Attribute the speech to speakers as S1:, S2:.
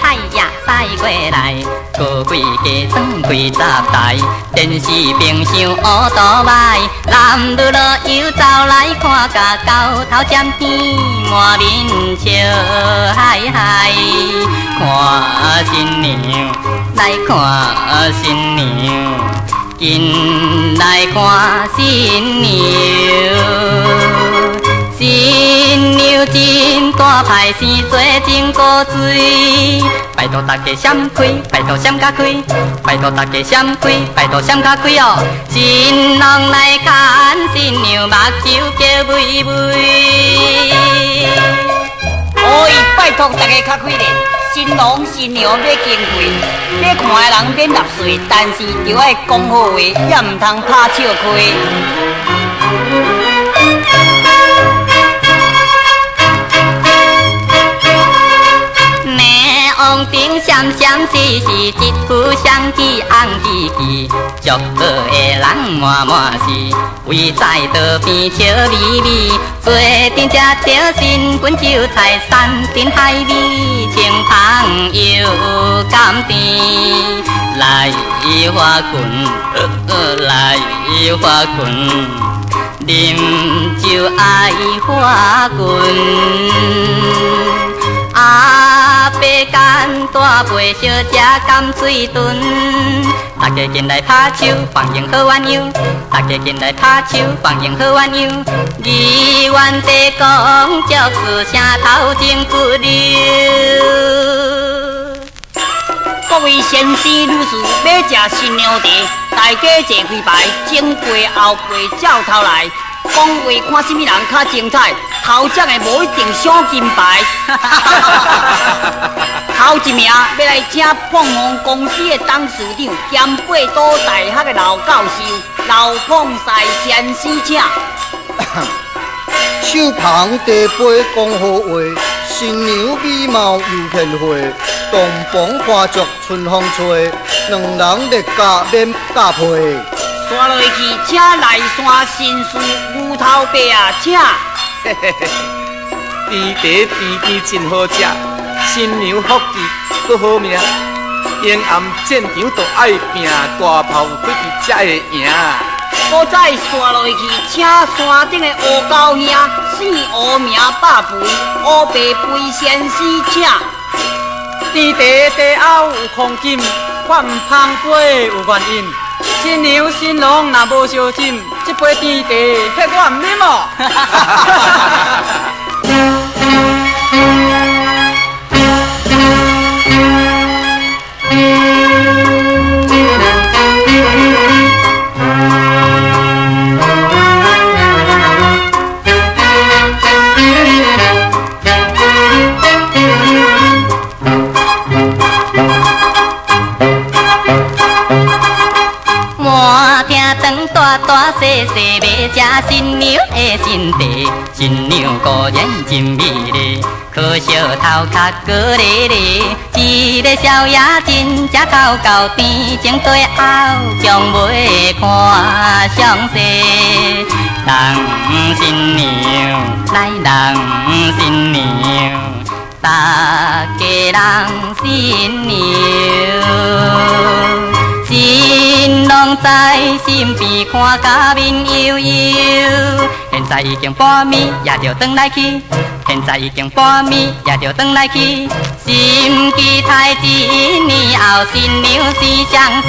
S1: 海呀驶过来，过几家庄几十台，电视屏上乌多摆，男女老幼走来看，甲高头尖天满面笑嗨嗨，看新娘来看新娘，紧来看新娘。新娘真大派生做真古锥，拜托大家闪开，拜托闪甲开，拜托大家闪开，拜托闪甲开哦！新郎来看新娘，目睭叫微微。
S2: 哦，拜托大家较开咧，新郎新娘要经过，要看的人免纳税，但是就要讲好话，也唔通拍笑开。
S1: 王顶闪闪是一副双旗红旗旗，祝贺的人满满是，围在道边笑眯眯，做阵吃着新婚酒菜，山珍海味，亲朋友甘甜，来花裙，来花裙，饮酒爱花裙。阿伯干大杯小食甘水炖，大家进来拍手，欢迎好鸳鸯。大家进来拍手，欢迎好鸳鸯。议员在讲祝事声头前不溜。
S2: 各位先生女士，要食新娘茶，大家坐开排，前背后背照头来。讲话看什么人较精彩，头奖的无一定赏金牌。头一名要来请碰红公司的董事长兼八都大学的老教授老碰赛先生请。
S3: 手捧茶杯讲好话，新娘美貌又献花，东风花烛春风吹，两人列驾免加配。
S2: 刷落去，请来山新书牛头伯啊，请。
S4: 嘿嘿嘿，甜真好食，新娘福气搁好命，延安战场就爱拼，大炮开去才会赢。
S2: 我再刷落去，请山顶的乌狗兄，姓乌名百肥，乌白肥先生请。
S5: 甜茶后有黄金，饭香杯有原因。新娘新郎若无相亲，这杯甜茶迄我唔啉哦。
S1: 大细细要吃新娘的新茶，新娘果然真美丽，可惜头壳高咧咧，一个少爷真正走到天前对后，将袂看详细，人新娘来人新娘，大家人新娘。新郎在身边看甲面悠悠，现在已经半暝，也着转来去。现在已经半暝，也着转来去。心期待一年后，新娘是相思。